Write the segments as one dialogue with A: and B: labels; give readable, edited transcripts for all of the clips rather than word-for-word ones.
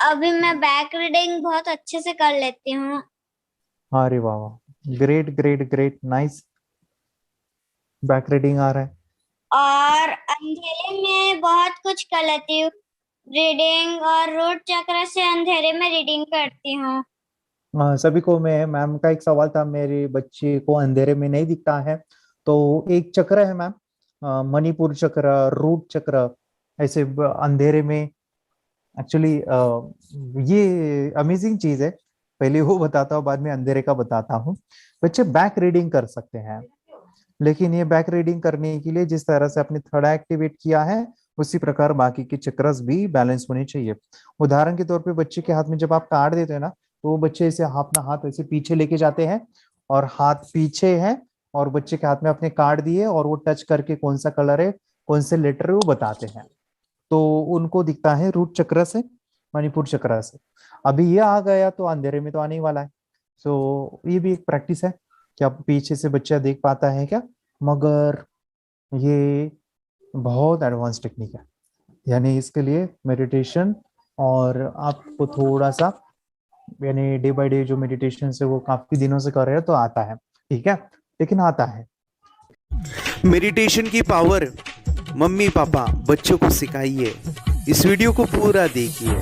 A: अभी मैं back reading बहुत अच्छे से कर लेती हूँ।
B: अरे वाह वाह, great great great, nice. Back reading आ रहा है।
A: और अंधेरे में बहुत कुछ कर लेती हूँ। रीडिंग और रूट चक्र से अंधेरे में रीडिंग करती हूँ।
B: सभी को, मैं मैम का एक सवाल था, मेरे बच्चे को अंधेरे में नहीं दिखता है, तो एक चक्र है मैम, मणिपुर चक्र, रूट चक्र, ऐसे अंधेरे में। एक्चुअली ये अमेजिंग चीज है। पहले वो बताता हूँ, बाद में अंधेरे का बताता हूँ। बच्चे बैक रीडिंग कर सकते हैं, लेकिन ये बैक रीडिंग करने के लिए जिस तरह से आपने थर्ड एक्टिवेट किया है, उसी प्रकार बाकी के चक्रस भी बैलेंस होने चाहिए। उदाहरण के तौर पे बच्चे के हाथ में जब आप कार्ड देते हैं ना, तो वो बच्चे ऐसे अपना हाथ ऐसे पीछे लेके जाते हैं, और हाथ पीछे है, और बच्चे के हाथ में अपने कार्ड दिए, और वो टच करके कौन सा कलर है, कौन से लेटर है, वो बताते हैं। तो उनको दिखता है रूट चक्र से, मणिपुर चक्र से। अभी ये आ गया तो अंधेरे में तो आने ही वाला है। सो ये भी एक प्रैक्टिस है कि आप पीछे से बच्चा देख पाता है क्या, मगर ये बहुत एडवांस टेक्निक है। यानी इसके लिए मेडिटेशन, और आपको थोड़ा सा, यानी डे बाय डे जो मेडिटेशन से वो काफी दिनों से कर रहे हैं तो आता है, ठीक है, लेकिन आता है।
C: मेडिटेशन की पावर मम्मी पापा बच्चों को सिखाइए। इस वीडियो को पूरा देखिए।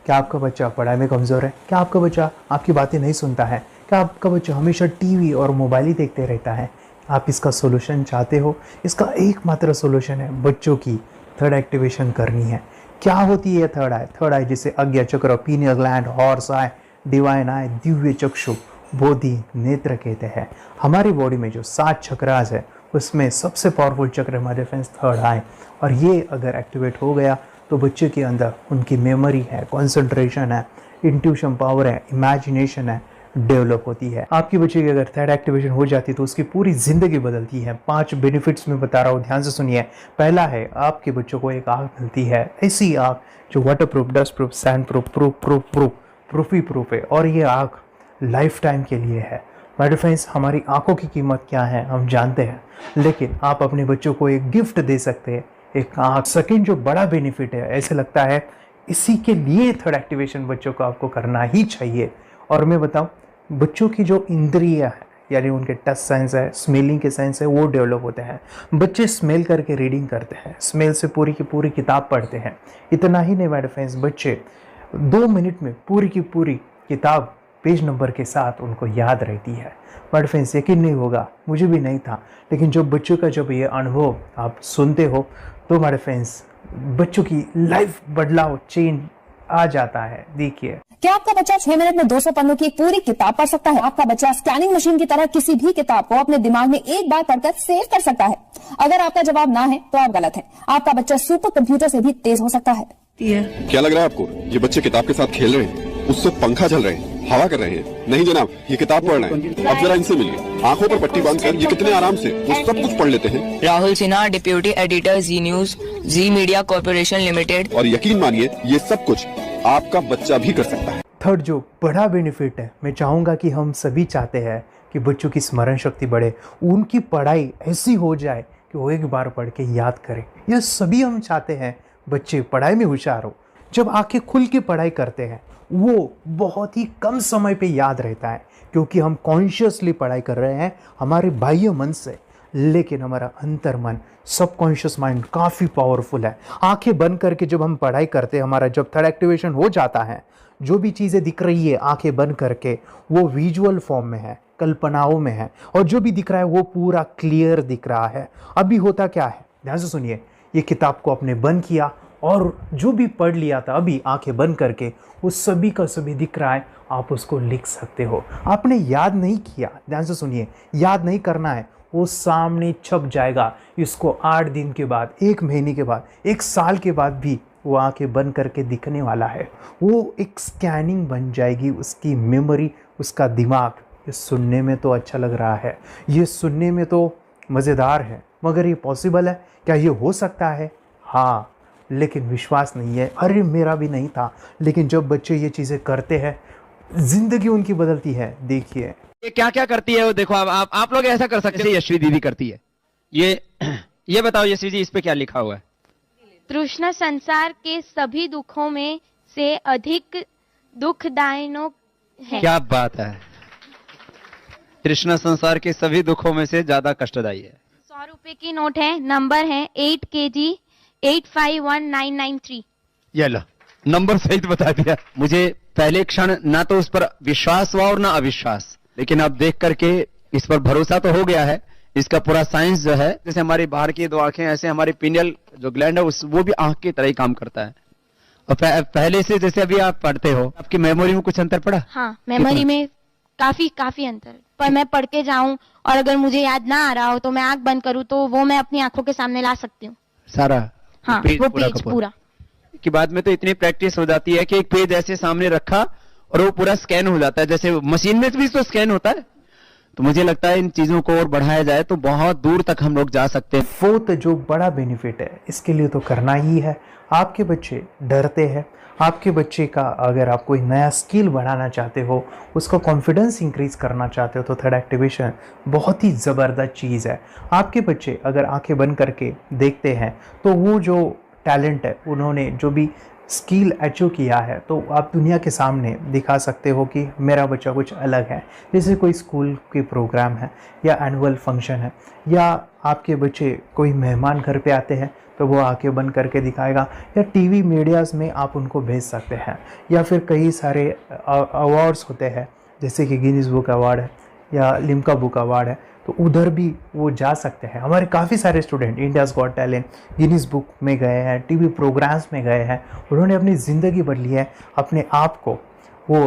B: क्या आपका बच्चा पढ़ाई में कमजोर है? क्या आपका बच्चा आपकी बातें नहीं सुनता है? क्या आपका बच्चा हमेशा टीवी और मोबाइल ही देखते रहता है? आप इसका सोल्यूशन चाहते हो? इसका एकमात्र सोल्यूशन है बच्चों की थर्ड एक्टिवेशन करनी है। क्या होती है थर्ड आई? थर्ड आई जिसे अज्ञा चक्र, pineal gland, horse eye, divine eye, दिव्य चक्षु, बोधि नेत्र कहते हैं। हमारी बॉडी में जो 7 चक्रास है, उसमें सबसे पावरफुल चक्र हमारे फ्रेंड्स थर्ड आई। और ये अगर एक्टिवेट हो गया तो बच्चे के अंदर उनकी मेमोरी है, कंसंट्रेशन है, इंट्यूशन पावर है, इमेजिनेशन है, डेवलप होती है। आपकी बच्चे की अगर थर्ड एक्टिवेशन हो जाती है तो उसकी पूरी जिंदगी बदलती है। 5 बेनिफिट्स में बता रहा हूँ, ध्यान से सुनिए। पहला है, आपके बच्चों को एक आँख मिलती है, ऐसी आँख जो waterproof, dustproof, sandproof, proof proof proof proof ही प्रूफ है, और ये आँख लाइफ टाइम के लिए है। माय फ्रेंड्स, हमारी आंखों की कीमत क्या है हम जानते हैं, लेकिन आप अपने बच्चों को एक गिफ्ट दे सकते हैं, एक आंख। सेकेंड जो बड़ा बेनिफिट है, ऐसे लगता है इसी के लिए थर्ड एक्टिवेशन बच्चों को आपको करना ही चाहिए। और मैं बताऊं, बच्चों की जो इंद्रियां है, यानी उनके टच सेंस है, स्मेलिंग के सेंस है, वो डेवलप होते हैं। बच्चे स्मेल करके रीडिंग करते हैं, स्मेल से पूरी की पूरी किताब पढ़ते हैं। इतना ही नहीं मेरे फ्रेंड्स, बच्चे 2 मिनट में पूरी की पूरी किताब पेज नंबर के साथ उनको याद रहती है। बट फ्रेंड्स, यकीन नहीं होगा, मुझे भी नहीं था, लेकिन जो बच्चों का जब ये अनुभव आप सुनते हो तो हमारे फ्रेंड्स, बच्चों की लाइफ बदलाव, चेंज आ जाता है। देखिए,
D: क्या आपका बच्चा 6 मिनट में 200 पन्नों की एक पूरी किताब पढ़ सकता है? आपका बच्चा स्कैनिंग मशीन की तरह किसी भी किताब को अपने दिमाग में एक बार पढ़कर सेव कर सकता है? अगर आपका जवाब ना है तो आप गलत हैं। आपका बच्चा सुपर कंप्यूटर से भी तेज हो सकता है।
E: क्या लग रहा है आपको ये बच्चे किताब के साथ खेल रहे हैं, उससे पंखा झल रहे हैं, हवा कर रहे हैं? नहीं जनाब, ये किताब पढ़ रहे हैं। अब जरा इनसे मिलिए, आंखों पर पट्टी बांधकर ये कितने आराम से वो सब कुछ पढ़ लेते हैं।
F: राहुल सिन्हा, डिप्यूटी एडिटर, जी न्यूज, जी मीडिया कॉर्पोरेशन लिमिटेड।
E: और यकीन मानिए, ये सब कुछ आपका बच्चा भी कर सकता है।
B: थर्ड जो बड़ा बेनिफिट है, मैं चाहूँगा कि हम सभी चाहते हैं कि बच्चों की स्मरण शक्ति बढ़े, उनकी पढ़ाई ऐसी हो जाए कि वो एक बार पढ़ के याद करें। यह सभी हम चाहते हैं, बच्चे पढ़ाई में होशियार हो। जब आंखें खुल के पढ़ाई करते हैं, वो बहुत ही कम समय पे याद रहता है, क्योंकि हम कॉन्शियसली पढ़ाई कर रहे हैं हमारे बाह्य मन से, लेकिन हमारा अंतर मन, सबकॉन्शियस माइंड काफ़ी पावरफुल है। आंखें बंद करके जब हम पढ़ाई करते हैं, हमारा जब थर्ड एक्टिवेशन हो जाता है, जो भी चीज़ें दिख रही है आंखें बंद करके, वो विजुअल फॉर्म में है, कल्पनाओं में है, और जो भी दिख रहा है वो पूरा क्लियर दिख रहा है। अभी होता क्या है, ध्यान से सुनिए। ये किताब को आपने बंद किया और जो भी पढ़ लिया था, अभी आंखें बंद करके वो सभी का सभी दिख रहा है, आप उसको लिख सकते हो। आपने याद नहीं किया, ध्यान से सुनिए, याद नहीं करना है, वो सामने छप जाएगा। इसको 8 दिन के बाद, 1 महीने के बाद, 1 साल के बाद भी वो आंखें बंद करके दिखने वाला है। वो एक स्कैनिंग बन जाएगी, उसकी मेमोरी, उसका दिमाग। ये सुनने में तो अच्छा लग रहा है, ये सुनने में तो मज़ेदार है, मगर ये पॉसिबल है क्या? ये हो सकता है, हाँ, लेकिन विश्वास नहीं है। अरे मेरा भी नहीं था, लेकिन जब बच्चे ये चीज़ें करते हैं, जिंदगी उनकी बदलती है। देखिए
G: ये क्या क्या करती है वो देखो। आप लोग ऐसा कर सकते हैं, यशवी दीदी करती है। ये बताओ यशवी जी, इस पे क्या लिखा हुआ है?
H: तृष्णा संसार के सभी दुखों में से अधिक दुखदायक है।
G: क्या बात है। तृष्णा संसार के सभी दुखों में से ज्यादा कष्टदायी है।
H: 100 रुपए की नोट है, नंबर है 8 kg 851993।
G: ये लो, नंबर सहित बता दिया। मुझे पहले क्षण ना तो उस पर विश्वास हुआ और ना अविश्वास, लेकिन अब देख करके इस पर भरोसा तो हो गया है। इसका पूरा साइंस जो है, जैसे हमारी बाहर की 2 आंखें, ऐसे हमारी पिनियल जो ग्लैंड है वो भी आंख की तरह ही काम करता है। और पहले से जैसे अभी आप पढ़ते हो, आपकी मेमोरी में कुछ अंतर पड़ा?
H: हाँ, मेमोरी में काफी अंतर। पर मैं पढ़ के जाऊं और अगर मुझे याद ना आ रहा हो तो मैं आंख बंद करूं तो वो मैं अपनी आंखों के सामने ला सकती हूँ
G: सारा।
H: हाँ, वो पेज पूरा
G: की बाद में तो इतनी प्रैक्टिस हो जाती है कि एक पेज ऐसे सामने रखा और वो पूरा स्कैन हो जाता है, जैसे मशीन में भी तो स्कैन होता है। तो मुझे लगता है इन चीजों को और बढ़ाया जाए तो बहुत दूर तक हम लोग जा सकते हैं।
B: फोर्थ जो बड़ा बेनिफिट है, इसके लिए तो करना ही है। आपके बच्चे डरते हैं, आपके बच्चे का अगर आप कोई नया स्किल बढ़ाना चाहते हो, उसका कॉन्फिडेंस इंक्रीज करना चाहते हो, तो थर्ड एक्टिवेशन बहुत ही ज़बरदस्त चीज़ है। आपके बच्चे अगर आंखें बंद करके देखते हैं तो वो जो टैलेंट है, उन्होंने जो भी स्किल अचीव किया है, तो आप दुनिया के सामने दिखा सकते हो कि मेरा बच्चा कुछ अलग है। जैसे कोई स्कूल के प्रोग्राम है या एनुअल फंक्शन है, या आपके बच्चे कोई मेहमान घर पे आते हैं तो वो आंखें बंद करके दिखाएगा, या टीवी मीडियाज़ में आप उनको भेज सकते हैं, या फिर कई सारे अवार्ड्स होते हैं जैसे कि गिनीज बुक अवार्ड है या लिम्का बुक अवार्ड है, तो उधर भी वो जा सकते हैं। हमारे काफ़ी सारे student India's got talent, Guinness book में गए हैं, टीवी प्रोग्राम्स में गए हैं, उन्होंने अपनी ज़िंदगी बदली है, अपने आप को वो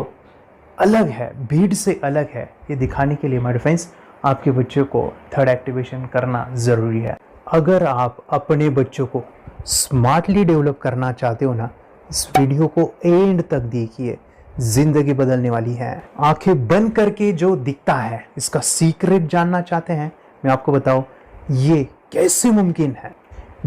B: अलग है, भीड़ से अलग है, ये दिखाने के लिए मेरे फ्रेंड्स आपके बच्चों को थर्ड एक्टिवेशन करना ज़रूरी है। अगर आप अपने बच्चों को स्मार्टली डेवलप करना चाहते हो ना, इस वीडियो को एंड तक देखिए, जिंदगी बदलने वाली है। आंखें बंद करके जो दिखता है, इसका सीक्रेट जानना चाहते हैं? मैं आपको बताऊं ये कैसे मुमकिन है।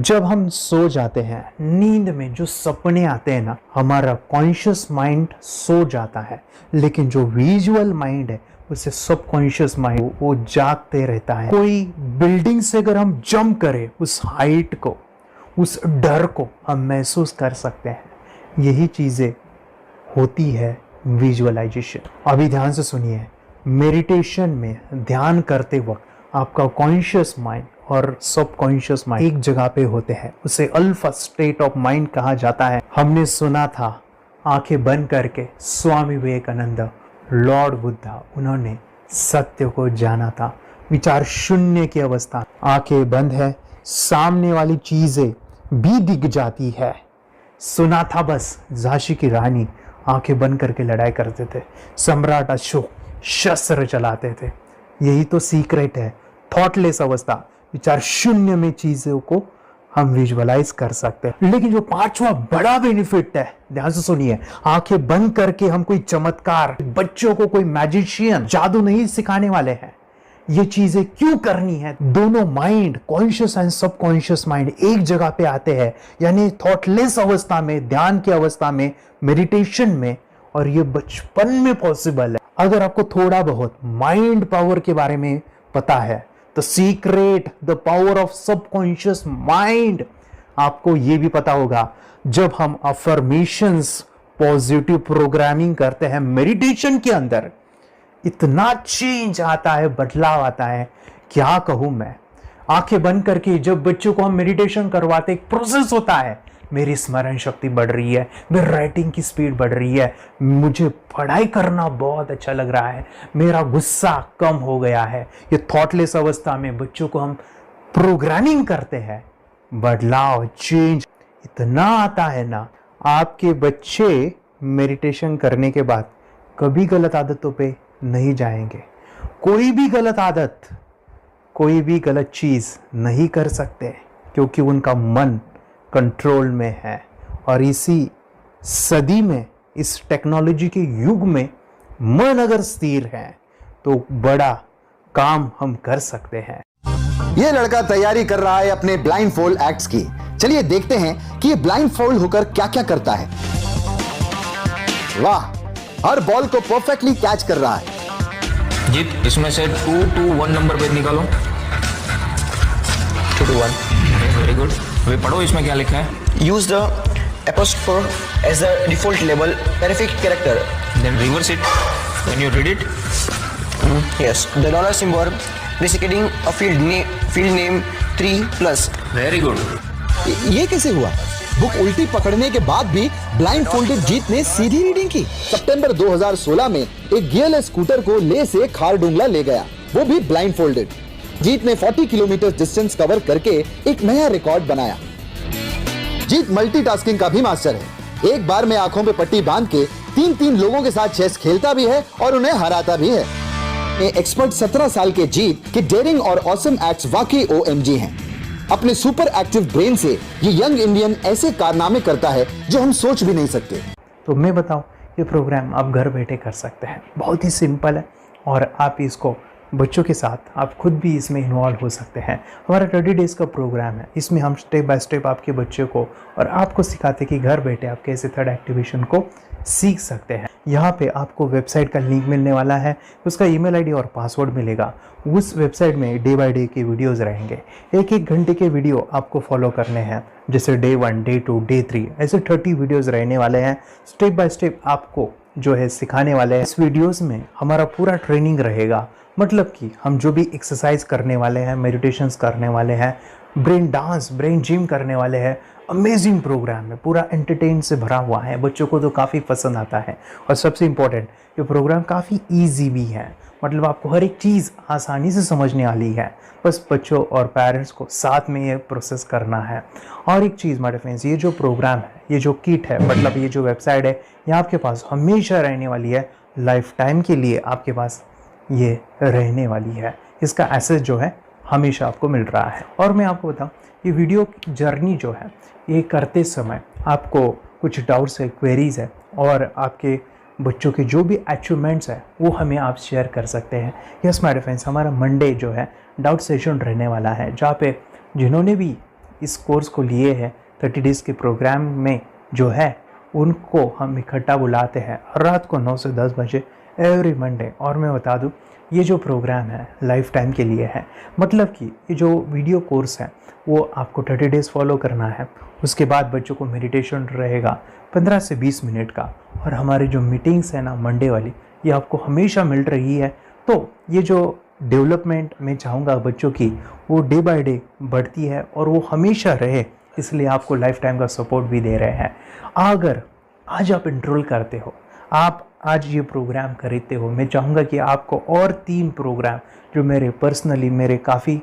B: जब हम सो जाते हैं, नींद में जो सपने आते हैं ना, हमारा कॉन्शियस माइंड सो जाता है, लेकिन जो विजुअल माइंड है उसे सबकॉन्शियस माइंड वो जागते रहता है। कोई बिल्डिंग से अगर हम जंप करें, उस हाइट को, उस डर को हम महसूस कर सकते हैं। यही चीज़ें होती है विजुअलाइजेशन। अभी ध्यान से सुनिए, मेडिटेशन में ध्यान करते वक्त आपका कॉन्शियस माइंड और सबकॉन्शियस माइंड एक जगह पे होते हैं, उसे अल्फा स्टेट ऑफ माइंड कहा जाता है। हमने सुना था आंखें बंद करके स्वामी विवेकानंद, लॉर्ड बुद्धा, उन्होंने सत्य को जाना था। विचार शून्य की अवस्था, आंखें बंद है, सामने वाली चीजें भी दिख जाती है। सुना था बस, झांसी की रानी आंखें बंद करके लड़ाई करते थे, सम्राट अशोक शस्त्र चलाते थे। यही तो सीक्रेट है, थॉटलेस अवस्था, विचार शून्य में चीजों को हम विजुअलाइज कर सकते हैं। लेकिन जो पांचवा बड़ा बेनिफिट है, ध्यान से सुनिए, आंखें बंद करके हम कोई चमत्कार, बच्चों को कोई मैजिशियन जादू नहीं सिखाने वाले हैं। ये चीजें क्यों करनी है? दोनों mind, conscious and subconscious mind एक जगह पे आते हैं, यानी थॉटलेस अवस्था में, ध्यान की अवस्था में, मेडिटेशन में, और ये बचपन में पॉसिबल है। अगर आपको थोड़ा बहुत माइंड पावर के बारे में पता है, the secret, the power of subconscious mind, आपको ये भी पता होगा जब हम अफर्मेशंस, पॉजिटिव प्रोग्रामिंग करते हैं मेडिटेशन के अंदर, इतना चेंज आता है, बदलाव आता है, क्या कहूं मैं। आंखें बंद करके जब बच्चों को हम मेडिटेशन करवाते, एक प्रोसेस होता है, मेरी स्मरण शक्ति बढ़ रही है, मेरी राइटिंग की स्पीड बढ़ रही है, मुझे पढ़ाई करना बहुत अच्छा लग रहा है, मेरा गुस्सा कम हो गया है। ये थॉटलेस अवस्था में बच्चों को हम प्रोग्रामिंग करते हैं, बदलाव, चेंज इतना आता है ना। आपके बच्चे मेडिटेशन करने के बाद कभी गलत आदतों पे नहीं जाएंगे, कोई भी गलत आदत, कोई भी गलत चीज नहीं कर सकते, क्योंकि उनका मन कंट्रोल में है। और इसी सदी में, इस टेक्नोलॉजी के युग में, मन अगर स्थिर है तो बड़ा काम हम कर सकते हैं।
I: ये लड़का तैयारी कर रहा है अपने ब्लाइंड फोल्ड एक्ट्स की। चलिए देखते हैं कि ये ब्लाइंड फोल्ड होकर क्या क्या करता है। वाह, हर बॉल को परफेक्टली कैच कर रहा है।
F: जीत, इसमें से 2 to 1 नंबर पे निकालो। 2 to 1, वेरी गुड।
J: अभी पढ़ो इसमें क्या लिखा है।
K: Use the apostrophe as the default label terrific character.
J: Then reverse it when you read it.
K: Yes, the dollar symbol preceding a field name 3+.
J: Very good.
I: ये कैसे हुआ? बुक उल्टी पकड़ने के बाद भी ब्लाइंड फोल्डेड जीत ने सीधी रीडिंग की। सितंबर 2016 में एक गियरलेस स्कूटर को ले से खारडुंगला ले गया, वो भी ब्लाइंड फोल्डेड। जीत ने 40 किलोमीटर डिस्टेंस कवर करके एक नया रिकॉर्ड बनाया। जीत मल्टीटास्किंग का भी मास्टर है। एक बार में आंखों पे पट्टी बांध के 3-3 लोगों के साथ चेस खेलता भी है और उन्हें हराता भी है। एक्सपर्ट 17 साल के जीत के डेयरिंग और ऑसम एक्ट्स वाकई OMG हैं। अपने सुपर एक्टिव ब्रेन से ये यंग इंडियन ऐसे कारनामे करता है जो हम सोच भी नहीं सकते।
B: तो मैं बताऊं, ये प्रोग्राम आप घर बैठे कर सकते हैं, बहुत ही सिंपल है और आप इसको बच्चों के साथ आप खुद भी इसमें इन्वॉल्व हो सकते हैं। हमारा 30 डेज़ का प्रोग्राम है, इसमें हम स्टेप बाय स्टेप आपके बच्चे को और आपको सिखाते हैं कि घर बैठे आप कैसे थर्ड एक्टिवेशन को सीख सकते हैं। यहाँ पे आपको वेबसाइट का लिंक मिलने वाला है, उसका ईमेल आईडी और पासवर्ड मिलेगा। उस वेबसाइट में डे बाय डे के वीडियोस रहेंगे, 1-1 घंटे के वीडियो आपको फॉलो करने हैं, जैसे डे 1, डे 2, डे 3 ऐसे 30 वीडियोस रहने वाले हैं। स्टेप बाय स्टेप आपको जो है सिखाने वाले हैं। इस वीडियोस में हमारा पूरा ट्रेनिंग रहेगा, मतलब कि हम जो भी एक्सरसाइज करने वाले हैं, मेडिटेशंस करने वाले हैं, ब्रेन डांस, ब्रेन जिम करने वाले हैं। अमेजिंग प्रोग्राम है, पूरा एंटरटेन से भरा हुआ है, बच्चों को तो काफ़ी पसंद आता है। और सबसे इम्पोर्टेंट, ये प्रोग्राम काफ़ी ईजी भी है, मतलब आपको हर एक चीज़ आसानी से समझने वाली है। बस बच्चों और पेरेंट्स को साथ में ये प्रोसेस करना है। और एक चीज़ माय फ्रेंड्स, ये जो प्रोग्राम है, ये जो किट है, मतलब ये जो वेबसाइट है, ये आपके पास हमेशा रहने वाली है, लाइफ टाइम के लिए आपके पास ये रहने वाली है। इसका एक्सेस जो है हमेशा आपको मिल रहा है। और मैं आपको बताऊं, ये वीडियो जर्नी जो है, ये करते समय आपको कुछ डाउट्स है, क्वेरीज़ है और आपके बच्चों के जो भी अचीवमेंट्स है वो हमें आप शेयर कर सकते हैं। यस माय फ्रेंड्स, हमारा मंडे जो है डाउट सेशन रहने वाला है, जहाँ पे जिन्होंने भी इस कोर्स को लिए हैं 30 डेज़ के प्रोग्राम में जो है उनको हम इकट्ठा बुलाते हैं रात को 9 से 10 बजे एवरी मंडे। और मैं बता दूं, ये जो प्रोग्राम है लाइफ टाइम के लिए है, मतलब कि ये जो वीडियो कोर्स है वो आपको 30 डेज़ फॉलो करना है। उसके बाद बच्चों को मेडिटेशन रहेगा 15 से 20 मिनट का, और हमारी जो मीटिंग्स है ना मंडे वाली, ये आपको हमेशा मिल रही है। तो ये जो डेवलपमेंट मैं चाहूँगा बच्चों की, वो डे बाय डे बढ़ती है और वो हमेशा रहे, इसलिए आपको लाइफ टाइम का सपोर्ट भी दे रहे हैं। अगर आज आप इनरोल करते हो, आप आज ये प्रोग्राम खरीदते हो, मैं चाहूँगा कि आपको और 3 प्रोग्राम जो मेरे पर्सनली मेरे काफ़ी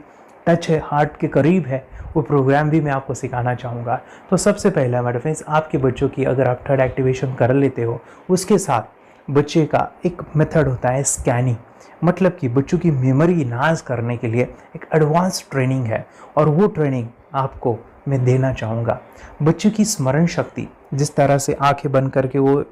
B: टच है, हार्ट के करीब है, वो प्रोग्राम भी मैं आपको सिखाना चाहूँगा। तो सबसे पहला मेरे फ्रेंड्स, आपके बच्चों की अगर आप थर्ड एक्टिवेशन कर लेते हो, उसके साथ बच्चे का एक मेथड होता है स्कैनिंग, मतलब कि बच्चों की मेमोरी इन्हांस करने के लिए एक एडवांस ट्रेनिंग है, और वो ट्रेनिंग आपको मैं देना चाहूँगा। बच्चों की स्मरण शक्ति, जिस तरह से आंखें बंद करके वो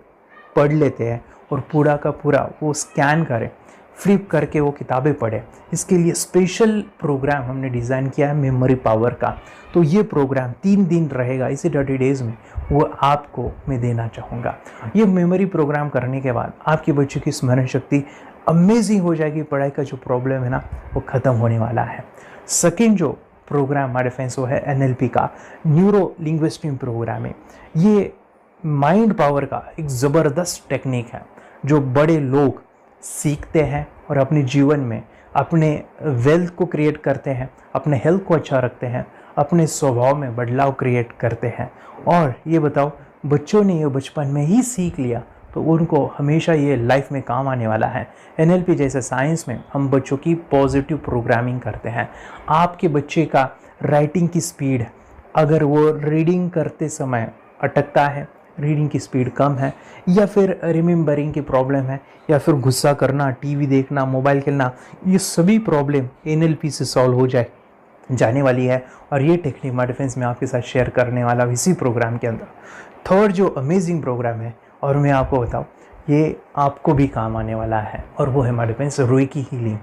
B: पढ़ लेते हैं और पूरा का पूरा वो स्कैन करें, फ्लिप करके वो किताबें पढ़े, इसके लिए स्पेशल प्रोग्राम हमने डिज़ाइन किया है मेमोरी पावर का। तो ये प्रोग्राम 3 दिन रहेगा, इसी 30 डेज़ में वो आपको मैं देना चाहूँगा। ये मेमोरी प्रोग्राम करने के बाद आपके बच्चों की स्मरण शक्ति अमेजिंग हो जाएगी, पढ़ाई का जो प्रॉब्लम है ना वो ख़त्म होने वाला है। सेकेंड जो प्रोग्राम हमारे फ्रेंड्स वो है NLP का, न्यूरो लिंग्विस्टिक प्रोग्राम है। ये माइंड पावर का एक ज़बरदस्त टेक्निक है जो बड़े लोग सीखते हैं और अपने जीवन में अपने वेल्थ को क्रिएट करते हैं, अपने हेल्थ को अच्छा रखते हैं, अपने स्वभाव में बदलाव क्रिएट करते हैं। और ये बताओ, बच्चों ने ये बचपन में ही सीख लिया तो उनको हमेशा ये लाइफ में काम आने वाला है। NLP जैसे साइंस में हम बच्चों की पॉजिटिव प्रोग्रामिंग करते हैं। आपके बच्चे का राइटिंग की स्पीड, अगर वो रीडिंग करते समय अटकता है, रीडिंग की स्पीड कम है, या फिर रिमेंबरिंग की प्रॉब्लम है, या फिर गुस्सा करना, टीवी देखना, मोबाइल खेलना, ये सभी प्रॉब्लम NLP से सॉल्व हो जाने वाली है। और ये टेक्निक माय फ्रेंड्स मैं आपके साथ शेयर करने वाला हूँ इसी प्रोग्राम के अंदर। थर्ड जो अमेजिंग प्रोग्राम है, और मैं आपको बताऊँ ये आपको भी काम आने वाला है, और वो है हमारे फ्रेंड्स रेकी हीलिंग।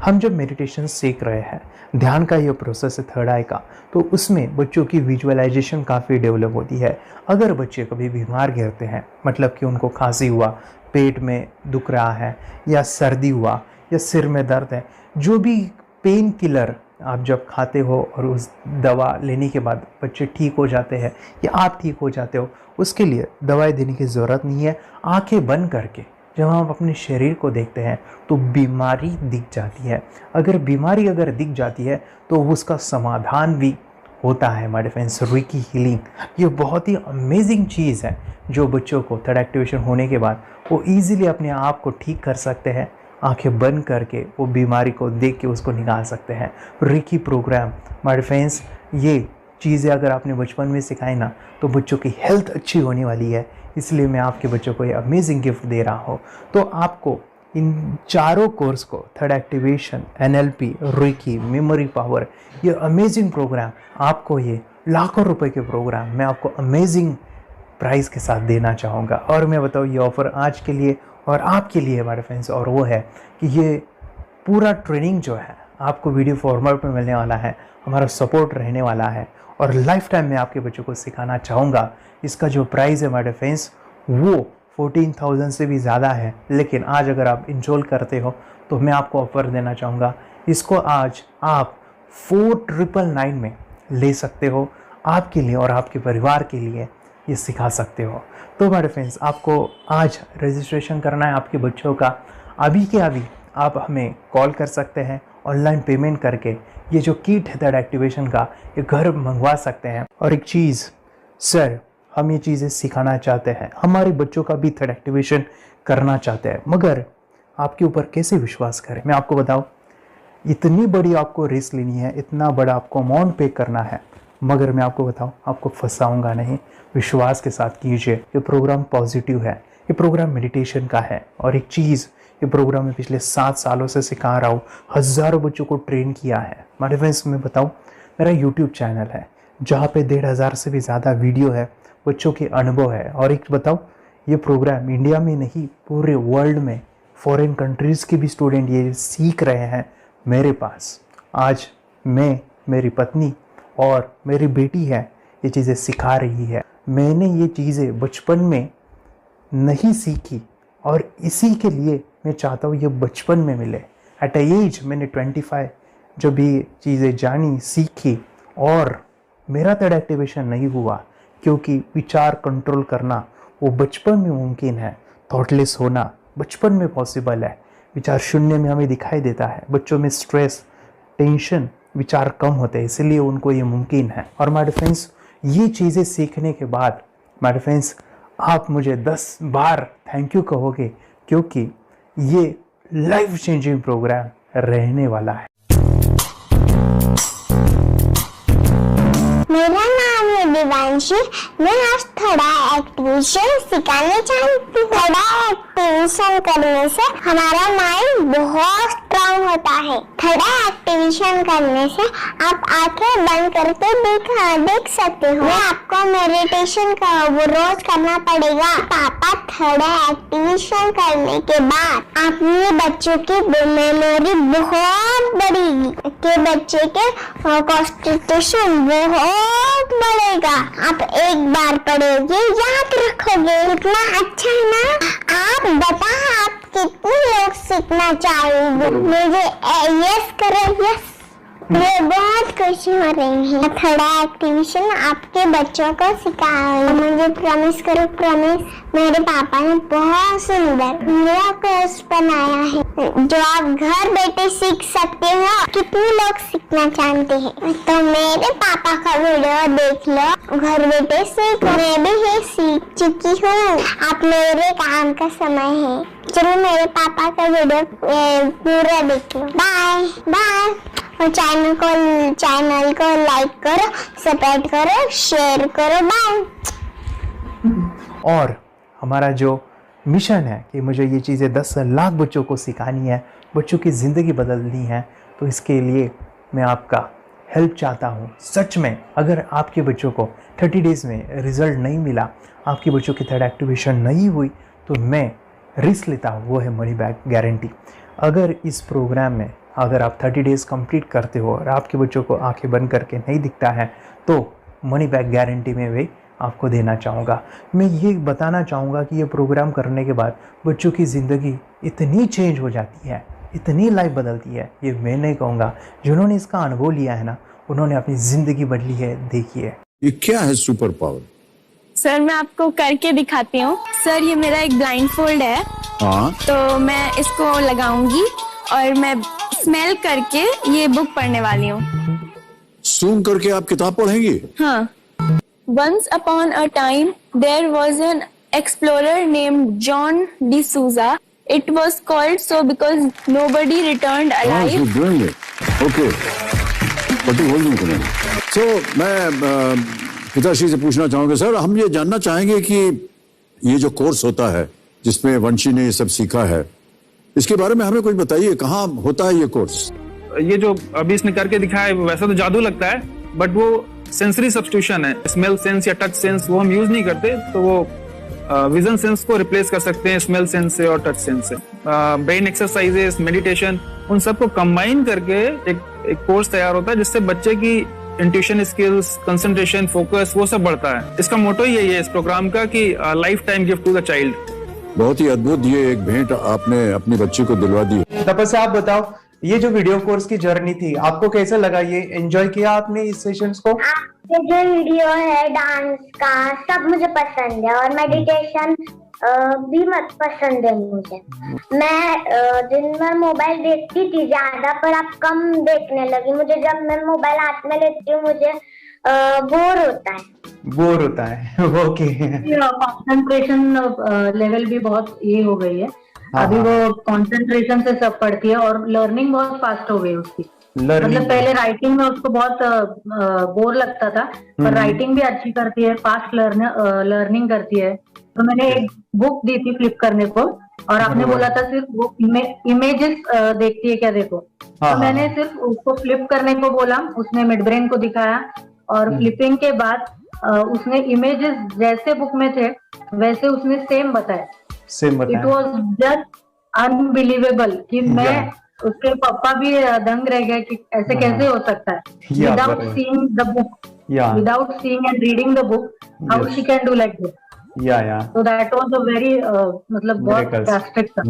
B: हम जब मेडिटेशन सीख रहे हैं, ध्यान का ये प्रोसेस है थर्ड आई का, तो उसमें बच्चों की विजुअलाइजेशन काफ़ी डेवलप होती है। अगर बच्चे कभी बीमार गिरते हैं, मतलब कि उनको खांसी हुआ, पेट में दुख रहा है, या सर्दी हुआ, या सिर में दर्द है, जो भी पेन किलर आप जब खाते हो और उस दवा लेने के बाद बच्चे ठीक हो जाते हैं या आप ठीक हो जाते हो, उसके लिए दवाई देने की ज़रूरत नहीं है। आंखें बंद करके जब हम अपने शरीर को देखते हैं तो बीमारी दिख जाती है। अगर बीमारी दिख जाती है तो उसका समाधान भी होता है हमारे फ्रेंड्स। रेकी हीलिंग ये बहुत ही अमेजिंग चीज़ है जो बच्चों को थर्ड एक्टिवेशन होने के बाद वो ईज़िली अपने आप को ठीक कर सकते हैं। आंखें बंद करके वो बीमारी को देख के उसको निकाल सकते हैं। रेकी प्रोग्राम हमारे फ्रेंड्स, ये चीज़ें अगर आपने बचपन में सिखाई ना तो बच्चों की हेल्थ अच्छी होने वाली है। इसलिए मैं आपके बच्चों को ये अमेजिंग गिफ्ट दे रहा हूँ। तो आपको इन चारों कोर्स को third activation, NLP, reiki, memory power, ये अमेजिंग प्रोग्राम, आपको ये लाखों रुपए के प्रोग्राम मैं आपको अमेजिंग प्राइस के साथ देना चाहूँगा। और मैं बताऊँ ये ऑफ़र आज के लिए और आपके लिए हमारे फ्रेंड्स, और वो है कि ये पूरा ट्रेनिंग जो है आपको वीडियो फॉर्मेट में मिलने वाला है, हमारा सपोर्ट रहने वाला है और लाइफ टाइम मैं आपके बच्चों को सिखाना चाहूँगा। इसका जो प्राइस है हमारे फ्रेंड्स वो 14,000 से भी ज़्यादा है, लेकिन आज अगर आप इनरोल करते हो तो मैं आपको ऑफ़र देना चाहूँगा। इसको आज आप 4,999 में ले सकते हो। आपके लिए और आपके परिवार के लिए ये सिखा सकते हो। तो हमारे फ्रेंड्स, आपको आज रजिस्ट्रेशन करना है आपके बच्चों का। अभी के अभी आप हमें कॉल कर सकते हैं, ऑनलाइन पेमेंट करके ये जो किट है थर्ड एक्टिवेशन का ये घर मंगवा सकते हैं। और एक चीज़ सर, हम ये चीज़ें सिखाना चाहते हैं, हमारे बच्चों का भी थर्ड एक्टिवेशन करना चाहते हैं, मगर आपके ऊपर कैसे विश्वास करें? मैं आपको बताऊं, इतनी बड़ी आपको रिस्क लेनी है, इतना बड़ा आपको अमाउंट पे करना है, मगर मैं आपको बताऊं आपको फंसाऊंगा नहीं। विश्वास के साथ कीजिए। ये प्रोग्राम पॉजिटिव है, ये प्रोग्राम मेडिटेशन का है। और एक चीज़, ये प्रोग्राम मैं पिछले 7 सालों से सिखा रहा हूँ, हज़ारों बच्चों को ट्रेन किया है। हमारे फ्रेंड्स, मैं बताऊँ मेरा यूट्यूब चैनल है जहाँ पे 1,500 से भी ज़्यादा वीडियो है, बच्चों के अनुभव है। और एक बताऊँ, ये प्रोग्राम इंडिया में नहीं पूरे वर्ल्ड में फॉरेन कंट्रीज़ के भी स्टूडेंट ये सीख रहे हैं मेरे पास। आज मैं, मेरी पत्नी और मेरी बेटी है ये चीज़ें सिखा रही है। मैंने ये चीज़ें बचपन में नहीं सीखी और इसी के लिए मैं चाहता हूँ ये बचपन में मिले। एट अ एज मैंने 25 जब ये चीज़ें जानी, सीखी, और मेरा थर्ड एक्टिवेशन नहीं हुआ क्योंकि विचार कंट्रोल करना वो बचपन में मुमकिन है। थॉटलेस होना बचपन में पॉसिबल है। विचार शून्य में हमें दिखाई देता है। बच्चों में स्ट्रेस, टेंशन, विचार कम होते हैं, इसलिए उनको ये मुमकिन है। और हमारे फ्रेंड्स, ये चीज़ें सीखने के बाद हमारे फ्रेंड्स आप मुझे 10 बार थैंक यू कहोगे, क्योंकि ये लाइफ चेंजिंग प्रोग्राम रहने वाला है।
L: मेरा नाम है दिवांशी। मैं आज थोड़ा एक्टिवेशन सिखाना चाहती हूँ। थोड़ा एक्टिवेशन करने से हमारा माइंड बहुत स्ट्रांग होता है। थोड़ा एक्टिवेशन करने से आप आंखें बंद करके देख सकते हो। मैं आपको मेडिटेशन का वो रोज करना पड़ेगा। पापा, थोड़ा एक्टिवेशन करने के बाद अपने बच्चों की मेमोरी बहुत बढ़ेगी, के बच्चे के कॉन्सेंट्रेशन बहुत बढ़ेगा। आप एक बार पढ़ोगे, याद रखोगे, कितना अच्छा है ना। आप बताओ, आप कितने लोग सीखना चाहोगे? मुझे यस करो, यस। मैं बहुत खुशी हो रही है। थोड़ा एक्टिवेशन आपके बच्चों को सिखाओ। मुझे प्रॉमिस करो, प्रॉमिस। मेरे पापा ने बहुत सुंदर मेरा कोर्स बनाया है जो आप घर बैठे सीख सकते हो। कितने लोग सीखना चाहते हैं तो मेरे पापा का वीडियो देख लो, घर बैठे सीखो। मैं भी ये सीख चुकी हूँ। आप मेरे काम का समय है, चलो मेरे पापा का वीडियो पूरा देख लो। Bye bye. और चैनल को लाइक करो, सपोर्ट करो, शेयर करो। बाय।
B: और हमारा जो मिशन है कि मुझे ये चीज़ें 10 लाख बच्चों को सिखानी है, बच्चों की ज़िंदगी बदलनी है, तो इसके लिए मैं आपका हेल्प चाहता हूँ। सच में अगर आपके बच्चों को 30 डेज़ में रिज़ल्ट नहीं मिला, आपके बच्चों की थर्ड एक्टिवेशन नहीं हुई, तो मैं रिस्क लेता हूँ, वो है मनी बैक गारंटी। अगर इस प्रोग्राम में अगर आप 30 डेज़ कंप्लीट करते हो और आपके बच्चों को आंखें बंद करके नहीं दिखता है, तो मनी बैक गारंटी में भी आपको देना चाहूँगा। मैं ये बताना चाहूँगा कि ये प्रोग्राम करने के बाद बच्चों की ज़िंदगी इतनी चेंज हो जाती है इतनी लाइफ बदल दी है, ये मैं नहीं कहूँगा, जिन्होंने इसका अनुभव लिया है ना, उन्होंने अपनी ज़िंदगी बदली है। देखिए
M: ये क्या है सुपर पावर?
N: सर मैं आपको करके दिखाती हूँ। सर ये मेरा एक ब्लाइंड फोल्ड है,
M: हाँ
N: तो मैं इसको लगाऊंगी और मैं स्मेल करके ये बुक पढ़ने वाली हूँ।
M: सूंघ करके आप किताब पढ़ेंगी?
N: हाँ। Once upon a time there was an explorer named John D'Souza. It was called so because nobody returned alive.
M: Okay, पट्टी खोल दूं तुम्हें। तो मैं पिताश्री से पूछना चाहूंगा, सर हम ये जानना चाहेंगे कि ये जो कोर्स होता है जिसमें वंशी ने ये सब सीखा है, इसके बारे में हमें कुछ बताइए, कहाँ होता है ये कोर्स?
O: ये जो अभी इसने करके दिखाया है वैसा तो जादू लगता है, बट वो सेंसरी सब्स्टिट्यूशन है। स्मेल सेंस या टच सेंस वो हम यूज नहीं करते, तो वो विजन सेंस को रिप्लेस कर सकते हैं स्मेल सेंस से और टच सेंस से। ब्रेन एक्सरसाइजेस, मेडिटेशन, उन सबको कंबाइन करके एक कोर्स तैयार होता है जिससे बच्चे की इंट्यूशन स्किल्स, कंसंट्रेशन, फोकस वो सब बढ़ता है। इसका मोटो ही यही है इस प्रोग्राम का कि life time gift to the child.
M: बहुत ही अद्भुत ये एक भेंट आपने अपनी बच्ची को दिलवा दी।
B: तपस्या आप बताओ, ये जो वीडियो कोर्स की जर्नी थी आपको कैसा लगा? ये एंजॉय किया आपने इस सेशंस को?
L: ये जो वीडियो है डांस का सब मुझे पसंद है और मेडिटेशन भी मत पसंद है मुझे। मैं दिन भर मोबाइल देखती थी ज्यादा, पर अब कम देखने लगी। मुझे जब मैं मोबाइल हाथ में लेती हूँ मुझे बोर होता है।
B: बोर होता है, ओके।
P: कंसंट्रेशन लेवल भी बहुत ये हो गई है। अभी वो कंसंट्रेशन से सब पढ़ती है और लर्निंग बहुत फास्ट हो गई उसकी। मतलब पहले राइटिंग में उसको बहुत बोर लगता था, पर राइटिंग भी अच्छी करती है, फास्ट लर्निंग करती है। तो मैंने एक बुक दी थी फ्लिप करने को और आपने बोला था सिर्फ वो इमेजेस देखती है क्या, देखो। तो मैंने सिर्फ उसको फ्लिप करने को बोला, उसने मिड ब्रेन को दिखाया और फ्लिपिंग के बाद उसने इमेजेस जैसे बुक में थे वैसे उसने सेम बताया। इट वॉज जस्ट अनबिलीवेबल कि मैं उसके पापा भी दंग रह गए कि ऐसे कैसे हो सकता है। Without seeing the book, without seeing and reading the book, how she can do like this. So that was a very मतलब बहुत ड्रास्टिक था।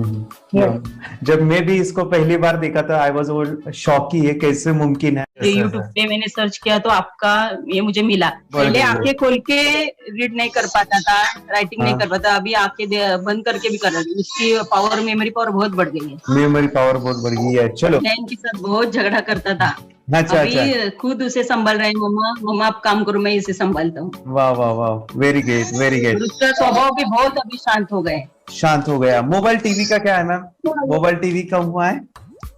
B: जब मैं भी इसको पहली बार देखा था आई वाज शॉक कि ये कैसे मुमकिन है।
Q: यूट्यूब पे मैंने सर्च किया तो आपका ये मुझे मिला। पहले आंखें खोल के रीड नहीं कर पाता था, राइटिंग नहीं कर पाता, अभी आंखें बंद करके भी कर रही हूँ। उसकी पावर, मेमोरी पावर बहुत बढ़ गई है।
B: मेमोरी पावर बहुत बढ़ गई है। चलो,
Q: बहन के साथ बहुत झगड़ा करता था,
B: अच्छा,
Q: अभी खुद उसे संभाल रहे हैं। मम्मा आप काम करो, मैं इसे संभालता हूँ।
B: वाह वाह वाह, वेरी ग्रेट वेरी ग्रेट।
Q: उसका स्वभाव भी बहुत अभी शांत हो गए।
B: शांत हो गया। मोबाइल टीवी का क्या है मैम? मोबाइल टीवी कब हुआ है?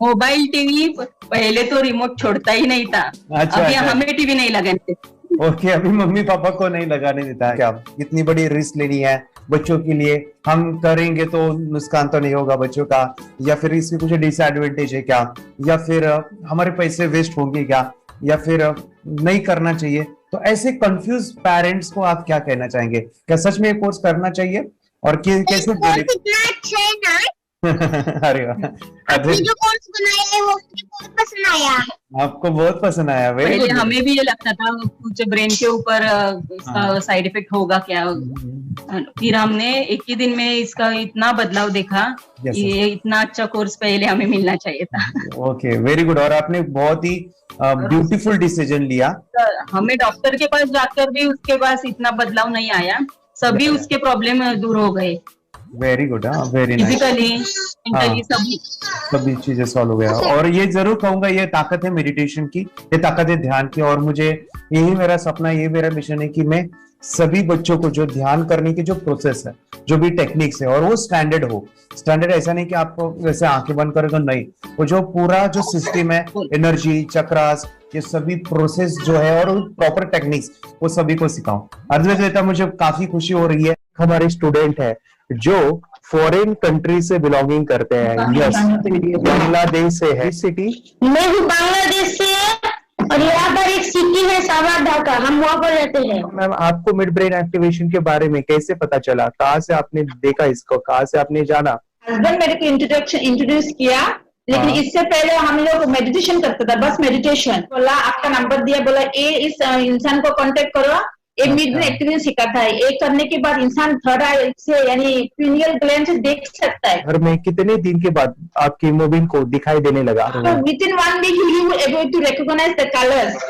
Q: मोबाइल टीवी पहले तो रिमोट छोड़ता ही नहीं था।
B: अच्छा,
Q: अभी
B: अच्छा।
Q: हमें टीवी नहीं लगाने देते।
B: ओके, अभी मम्मी पापा को नहीं लगाने देता। क्या इतनी बड़ी रिस्क लेनी है बच्चों के लिए? हम करेंगे तो नुकसान तो नहीं होगा बच्चों का, या फिर इसकी कुछ डिसएडवांटेज है क्या, या फिर हमारे पैसे वेस्ट होंगे क्या, या फिर नहीं करना चाहिए? तो ऐसे कंफ्यूज पेरेंट्स को आप क्या कहना चाहेंगे? क्या सच में ये कोर्स करना चाहिए और कैसे?
L: कितना अच्छा है ना।
B: अरे वाह,
L: आपने जो कोर्स बनाया है वो मुझे बहुत पसंद आया।
B: आपको बहुत पसंद आया?
Q: पहले हमें भी ये लगता था कुछ ब्रेन के ऊपर इसका साइड इफेक्ट होगा क्या। फिर हमने एक ही दिन में इसका इतना बदलाव देखा कि ये इतना अच्छा कोर्स पहले हमें मिलना चाहिए था।
B: Okay, very good. और आपने बहुत ही ब्यूटीफुल डिसीजन लिया।
Q: हमें डॉक्टर के पास जाकर भी उसके पास इतना बदलाव नहीं आया, सभी उसके प्रॉब्लम दूर हो गए।
B: Very good, very nice.
Q: Physically, mentally
B: सभी चीजें सॉल्व हो गया। और ये जरूर कहूंगा, ये ताकत है मेडिटेशन की, ये ताकत है ध्यान की। और मुझे यही मेरा सपना, ये मेरा मिशन है कि मैं सभी बच्चों को जो ध्यान करने की जो प्रोसेस है, जो भी टेक्निक्स है, और वो स्टैंडर्ड हो। स्टैंडर्ड ऐसा नहीं कि आपको वैसे आंखें बंद करेगा, नहीं, वो जो पूरा जो सिस्टम है, एनर्जी, चक्रास, ये सभी प्रोसेस जो है और प्रॉपर टेक्निक्स, वो सभी को सिखाऊं। अर्जुन, मुझे काफी खुशी हो रही है। हमारे स्टूडेंट है जो फॉरेन कंट्री से बिलोंगिंग करते हैं। यस, बांग्लादेश से है। सिटी
L: मैं हूँ बांग्लादेश से और यहाँ पर एक सिटी है सावर ढाका, हम वहाँ पर रहते हैं।
B: मैम, आपको मिड ब्रेन एक्टिवेशन के बारे में कैसे पता चला? कहाँ से आपने देखा इसको, कहाँ से आपने जाना?
R: हस्बैंड मेरे को इंट्रोड्यूस किया, लेकिन इससे पहले हम लोग मेडिटेशन करते थे, बस मेडिटेशन। बोला आपका नंबर दिया, बोला इस इंसान को कांटेक्ट करो, ये मिड ब्रेन एक्टिवेशन सिखाता है। ये करने के बाद इंसान थर्ड आई से यानी पिनियल ग्लैंड से देख सकता है।
B: घर में कितने दिन के बाद आपकी हीमोग्लोबिन को दिखाई देने लगा?
R: विद इन 1 वीक ही will able to recognise the colours,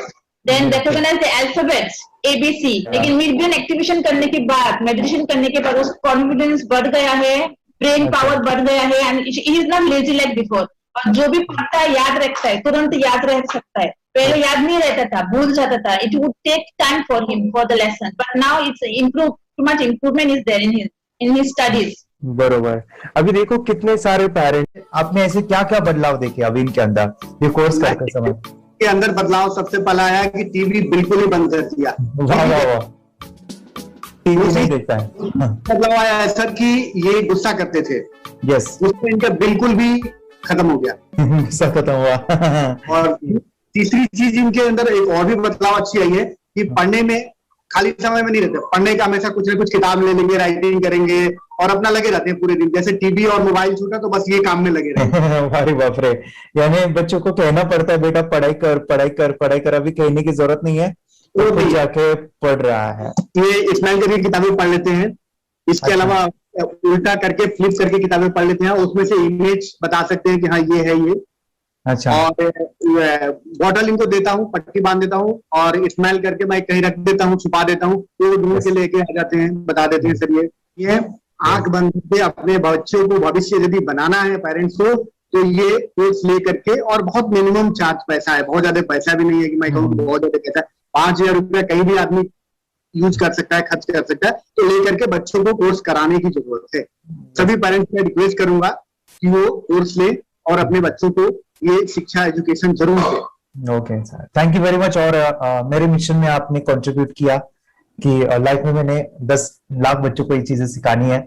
R: then recognise the alphabets ABC। लेकिन मिड ब्रेन एक्टिवेशन करने के बाद, मेडिटेशन करने के बाद उसका कॉन्फिडेंस बढ़ गया है, ब्रेन पावर बढ़ गया है, and he is not lazy like before. और जो भी पढ़ता है याद रखता है, तुरंत याद रख सकता है। पहले याद नहीं रहता था, भूल जाता था। It would take time for him for the lesson, but now it's improve, too much improvement is there in his studies.
B: बरोबर। अभी देखो कितने सारे पेरेंट्स, आपने ऐसे क्या क्या बदलाव देखे अभी इनके अंदर ये कोर्स करते समय?
S: के अंदर बदलाव सबसे पहला आया कि टीवी बिल्कुल ही बंद कर दिया।
B: वाह वाह वाह, टीवी नहीं देखता है।
S: बदलाव आया है सर कि ये गुस्सा करते थे,
B: यस,
S: गुस्सा इनका बिल्कुल भी खत्म हो गया।
B: गुस्सा खत्म हुआ।
S: और तीसरी चीज इनके अंदर एक और भी बदलाव अच्छी आई है कि पढ़ने में खाली समय में नहीं रहते, पढ़ने का हमेशा कुछ ना कुछ किताब ले लेंगे, राइटिंग करेंगे और अपना लगे रहते हैं पूरे दिन। जैसे टीवी और मोबाइल छूटा तो बस ये काम में लगे रहते।
B: अरे बाप रे, यानी बच्चों को कहना पड़ता है बेटा पढ़ाई कर पढ़ाई कर पढ़ाई कर, अभी कहने की जरूरत नहीं है, वो तो जाके पढ़ रहा है।
S: ये स्माइल करके किताबें पढ़ लेते हैं। इसके अलावा उल्टा करके फ्लिप करके किताबें पढ़ लेते हैं, उसमें से इमेज बता सकते हैं कि हाँ ये है ये।
B: अच्छा।
S: और बॉटल इनको देता हूँ, पट्टी बांध देता हूँ और स्माइल करके मैं कहीं रख देता हूँ, छुपा देता हूँ, तो ढूंढ के लेके आ जाते हैं, बता देते हैं सर ये आंख बंद करके अपने बच्चों को भविष्य यदि बनाना है पेरेंट्स को, तो ये कोर्स ले करके, और बहुत मिनिमम चार्ज पैसा है, बहुत ज्यादा पैसा भी नहीं है कि मैं कहूँ बहुत ज्यादा पैसा है। 5,000 रुपया कहीं भी आदमी यूज कर सकता है, खर्च कर सकता है, तो लेकर के बच्चों को कोर्स कराने की जरूरत है। सभी पेरेंट्स में रिक्वेस्ट करूंगा कि वो कोर्स ले और अपने बच्चों को ये शिक्षा एजुकेशन जरूर दे।
B: Okay sir, thank you very much. और मेरे मिशन में आपने कंट्रीब्यूट किया कि लाइफ में मैंने 10 लाख बच्चों को ये चीजें सिखानी है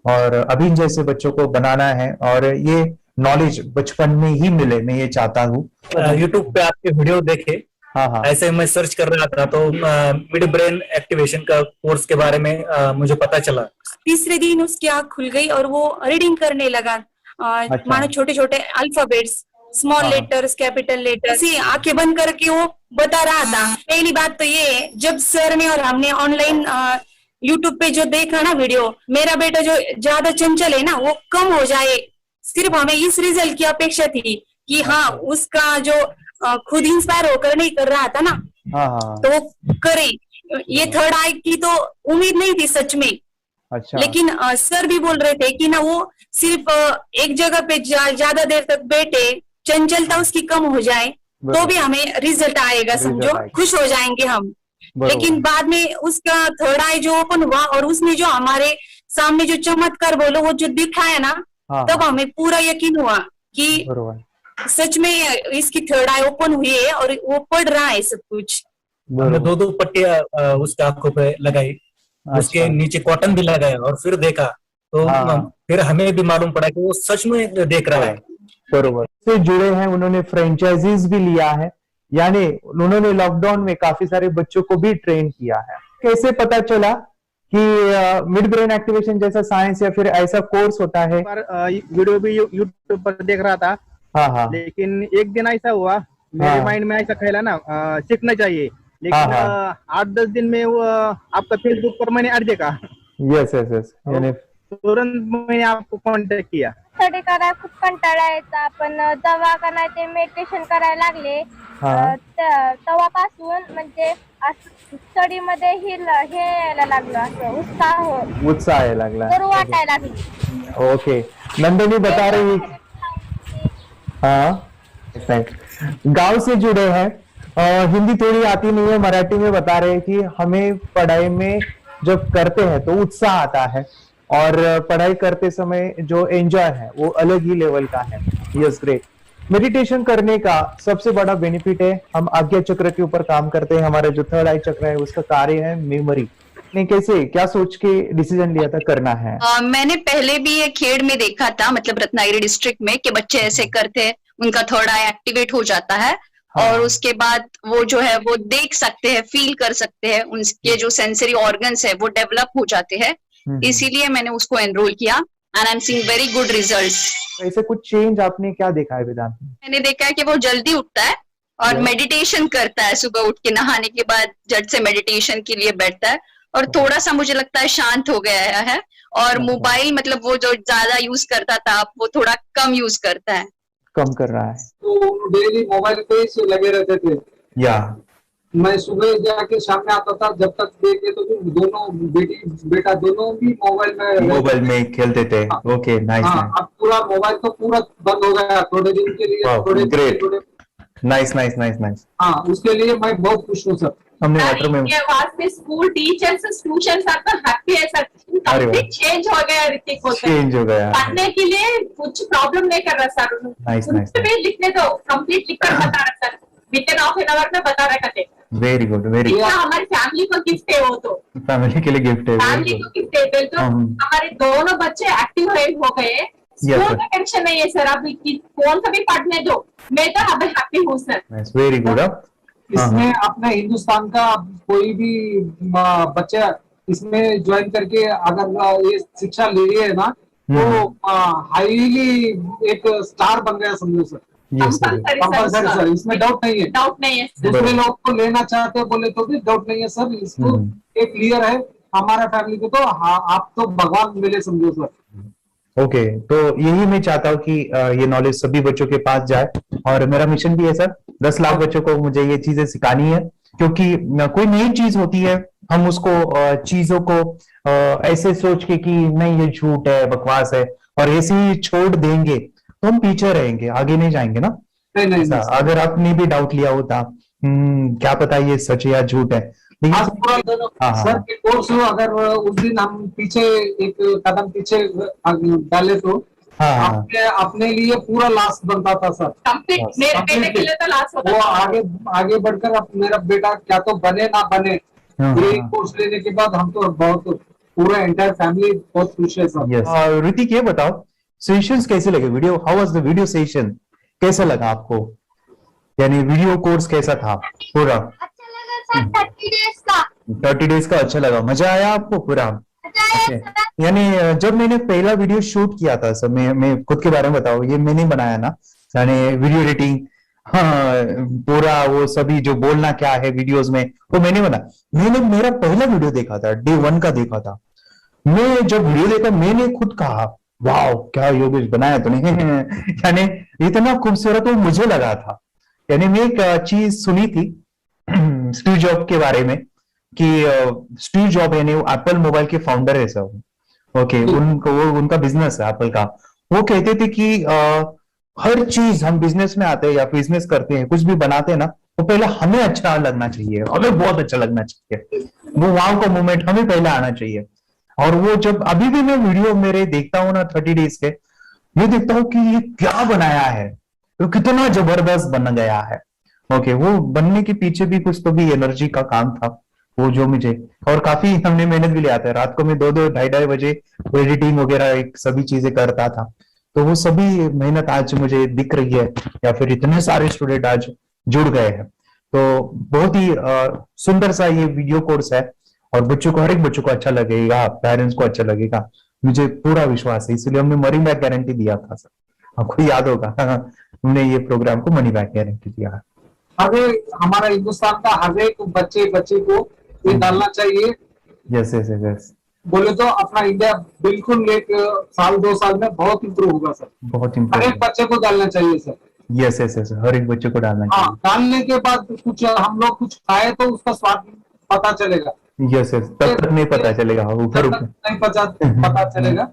B: और अभी जैसे बच्चों को बनाना है, और ये नॉलेज बचपन में ही मिले, मैं ये चाहता हूँ।
T: यूट्यूब पे आपके वीडियो देखे,
B: हाँ।
T: ऐसे मैं सर्च कर रहा था तो मिड ब्रेन एक्टिवेशन का कोर्स के बारे में मुझे पता चला।
U: तीसरे दिन उसकी आंख खुल गई और वो रीडिंग करने लगा। मानो छोटे छोटे alphabets, small letters, capital letters, ऐसी आंखें बंद करके वो बता रहा था। पहली बात तो ये, जब सर ने और हमने ऑनलाइन यूट्यूब पे जो देखा ना वीडियो, मेरा बेटा जो ज्यादा चंचल है ना वो कम हो जाए, सिर्फ हमें इस रिजल्ट की अपेक्षा थी कि हाँ उसका जो खुद इंस्पायर होकर नहीं कर रहा था ना, तो वो करे। ये थर्ड आई की तो उम्मीद नहीं थी सच में।
B: अच्छा।
U: लेकिन सर भी बोल रहे थे कि ना वो सिर्फ एक जगह पे ज्यादा देर तक बैठे, चंचलता उसकी कम हो जाए तो भी हमें रिजल्ट आएगा, समझो खुश हो जाएंगे हम। लेकिन बाद में उसका थर्ड आई जो ओपन हुआ और उसने जो हमारे सामने जो चमत्कार बोलो वो जो दिखाया ना, तब हमें पूरा यकीन हुआ कि सच में इसकी थर्ड आई ओपन हुई है और वो पढ़ रहा है सब कुछ।
T: हमने 2 पट्टियां उसके आंखों पे लगाई, उसके नीचे कॉटन भी लगाया और फिर देखा तो फिर हमें भी मालूम पड़ा कि वो सच में देख रहा है।
B: बरोबर से जुड़े हैं, उन्होंने फ्रेंचाइजीज भी लिया है, यानी उन्होंने लॉकडाउन में काफी सारे बच्चों को भी ट्रेन किया है। कैसे पता चला कि मिड ब्रेन एक्टिवेशन जैसा साइंस या फिर ऐसा कोर्स होता है?
V: वीडियो भी यूट्यूब पर देख रहा था।
B: हाँ।
V: लेकिन एक दिन ऐसा हुआ मेरे माइंड में ऐसा ख्याल ना सीखना चाहिए, लेकिन 8-10 दिन में वो आपका फेसबुक पर मैंने ऐड देखा।
B: यस यानी
V: तुरंत मैंने आपको कॉन्टॅक्ट किया।
L: स्टडी करायला खूप कंटाळा यायचा, पण जेव्हा का नाही ते मेडिटेशन करायला लागले तेव्हापासून म्हणजे स्टडी मध्ये हे यायला लागलं, असं उत्साह
B: यायला लागला,
L: बरं वाटायला लागलं।
B: ओके, नंदिनी बता रही, हाँ गांव से जुड़े हैं, हिंदी थोड़ी आती नहीं है, मराठी में बता रहे हैं कि हमें पढ़ाई में जब करते हैं तो उत्साह आता है और पढ़ाई करते समय जो एंजॉय है वो अलग ही लेवल का है। Yes great. मेडिटेशन करने का सबसे बड़ा बेनिफिट है, हम आज्ञा चक्र के ऊपर काम करते हैं, हमारा जो थर्ड आई चक्र है उसका कार्य है मेमोरी। ने कैसे क्या सोच के डिसीजन लिया था करना है?
W: मैंने पहले भी ये खेड़ में देखा था, मतलब रत्नागिरी डिस्ट्रिक्ट में, कि बच्चे ऐसे करते हैं, उनका थर्ड आई एक्टिवेट हो जाता है। और उसके बाद वो जो है वो देख सकते हैं, फील कर सकते हैं, उनके जो सेंसरी ऑर्गन्स है वो डेवलप हो जाते हैं। इसीलिए मैंने उसको एनरोल किया and I am seeing very good results.
B: ऐसे कुछ चेंज आपने क्या देखा है वेदांत?
W: मैंने देखा है कि वो जल्दी उठता है और मेडिटेशन करता है, सुबह उठ के नहाने के बाद झट से मेडिटेशन के लिए बैठता है और थोड़ा सा मुझे लगता है शांत हो गया है। और मोबाइल मतलब वो जो ज्यादा यूज करता था वो थोड़ा कम यूज करता है,
B: कम कर रहा है।
S: तो डेली मोबाइल पे ही लगे रहते थे।
B: या
S: मैं सुबह जाके शाम में आता था, जब तक देखे तो दोनों बेटा दोनों भी
B: मोबाइल में खेलते थे। Okay, nice.
S: अब पूरा मोबाइल तो पूरा बंद हो गया थोड़े दिन के लिए।
B: Great, nice nice nice nice.
S: हाँ, उसके लिए मैं बहुत खुश हूँ सर।
B: हमने वाटर में
R: वास्ते स्कूल टीचर्स स्टूडेंट्स आप तो हैप्पी है सर। कंप्लीट चेंज हो गया ऋतिक को,
B: चेंज हो गया,
R: पढ़ने के लिए कुछ प्रॉब्लम नहीं कर रहा सर।
B: Nice nice.
R: भी लिखने दो, कंप्लीट लिखकर बता रहा sir, with in half an hour में बता रहा करते।
B: Very good, very good.
R: हमारी फैमिली को गिफ्ट है, वो तो
B: फैमिली के लिए गिफ्ट है,
R: फैमिली को गिफ्ट है। तो हमारे दोनों बच्चे एक्टिव हो गए, स्कूल का टेंशन नहीं है सर। अभी कौन सा भी पढ़ने दो, मैं तो अभी हैप्पी हूँ सर।
B: Very good.
S: इसमें अपने हिंदुस्तान का कोई भी बच्चा इसमें ज्वाइन करके अगर ये शिक्षा ले रही है ना, तो हाईली एक स्टार बन गया समझो सर। कंपल्सरी सर, इसमें डाउट नहीं है।
R: डाउट नहीं है।
S: दूसरे लोग को लेना चाहते हैं बोले तो भी डाउट नहीं है सर। इसको एक क्लियर है हमारा फैमिली को, तो आप तो भगवान मिले समझो सर।
B: ओके, तो यही मैं चाहता हूँ कि ये नॉलेज सभी बच्चों के पास जाए, और मेरा मिशन भी है सर, 10 लाख बच्चों को मुझे ये चीजें सिखानी है। क्योंकि कोई नई चीज होती है, हम उसको चीजों को ऐसे सोच के कि नहीं ये झूठ है, बकवास है, और ऐसे ही छोड़ देंगे तो हम पीछे रहेंगे, आगे नहीं जाएंगे ना।
S: नहीं।
B: अगर आपने भी डाउट लिया होता क्या पता ये सच या झूठ है,
S: आज पूरा सर के कोर्स हो, अगर उस दिन हम पीछे एक कदम पीछे डाले तो अपने लिए पूरा लास्ट बनता था सर।
R: मेरे बेटे के लिए तो लास्ट होता
S: वो
R: था।
S: आगे बढ़कर अब मेरा बेटा क्या तो बने ना बने, ये कोर्स लेने के बाद हम तो बहुत पूरा एंटायर फैमिली बहुत खुश है सर।
B: ऋतिक, ये बताओ सेशंस कैसे लगे? Video, how was the video session? कैसा लगा आपको? यानी वीडियो कोर्स कैसा था पूरा? 30 डेज का अच्छा लगा, मजा आया आपको पूरा? यानी जब मैंने पहला वीडियो शूट किया था सर, मैं खुद के बारे में बताऊं, ये मैंने बनाया ना, यानी वीडियो एडिटिंग, हाँ, पूरा वो सभी जो बोलना क्या है वीडियोस में वो मैंने बनाया। मैंने मेरा पहला वीडियो देखा था, डे 1 का देखा था। मैं जब वीडियो देखा मैंने खुद कहा वाह क्या योगेश बनाया तूने यानी इतना खूबसूरत वो मुझे लगा था। यानी मैं एक चीज सुनी थी स्टीव जॉब के बारे में कि स्टीव जॉब यानी वो एप्पल मोबाइल के फाउंडर है सब। ओके, उनका बिजनेस है एप्पल का। वो कहते थे कि हर चीज हम बिजनेस में आते हैं या बिजनेस करते हैं, कुछ भी बनाते हैं ना, तो पहले हमें अच्छा लगना चाहिए, हमें बहुत अच्छा लगना चाहिए, वो वाव का मोमेंट हमें पहले आना चाहिए। और वो जब अभी भी मैं वीडियो मेरे देखता हूँ ना 30 डेज के, ये देखता हूँ कि ये क्या बनाया है, तो कितना जबरदस्त बन गया है। ओके, वो बनने के पीछे भी कुछ तो भी एनर्जी का काम था वो जो मुझे, और काफी हमने मेहनत भी लिया था। रात को मैं 2-2 ढाई बजे एडिटिंग वगैरह सभी चीजें करता था, तो वो सभी मेहनत आज मुझे दिख रही है, या फिर इतने सारे स्टूडेंट आज जुड़ गए हैं। तो बहुत ही सुंदर सा ये वीडियो कोर्स है, और बच्चों को, हर एक बच्चों को अच्छा लगेगा, पेरेंट्स को अच्छा लगेगा, मुझे पूरा विश्वास है। इसलिए हमने मनी बैक गारंटी दिया था सर, आपको याद होगा हमने ये प्रोग्राम को मनी बैक गारंटी दिया है।
S: हमारा हिंदुस्तान का हर एक बच्चे को ये डालना चाहिए।
B: यस यस यस,
S: बोले तो अपना इंडिया बिल्कुल 1 साल 2 साल में बहुत इम्प्रूव होगा सर।
B: बहुत
S: हर
B: इम्प्रूव,
S: एक बच्चे को डालना चाहिए सर।
B: यस यस यस, हर एक बच्चे को डालना चाहिए।
S: हाँ, डालने के बाद कुछ हम लोग कुछ खाए तो उसका स्वाद पता चलेगा।
B: यस यस, तब तक नहीं पता चलेगा, ऊपर
S: नहीं पता चलेगा।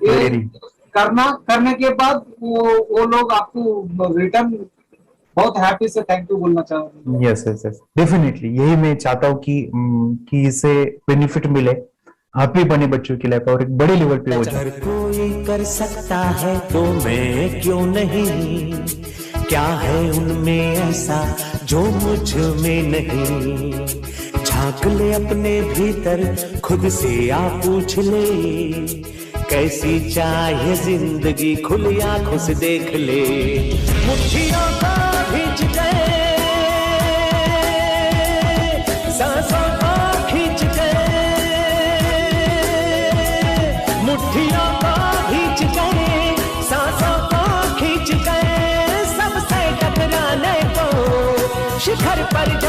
S: ये करने के बाद वो लोग आपको रिटर्न बहुत हैप्पी से थैंक यू बोलना चाहूंगा।
B: यस यस यस, डेफिनेटली यही मैं चाहता हूँ कि इससे बेनिफिट मिले हैप्पी बने बच्चों की लाइफ, और एक बड़े लेवल पे हो जाए।
A: अगर कोई कर सकता है तो मैं क्यों नहीं, क्या है उनमें ऐसा जो मुझ में नहीं। झांक ले अपने भीतर, खुद से आ पूछ ले, कैसी चाहे जिंदगी, खुली आंखों से देख ले। मुट्ठियों को खींच के, सांसों को खींच के, मुट्ठियों को खींच के, सांसों को खींच के, सबसे टकराने को शिखर पर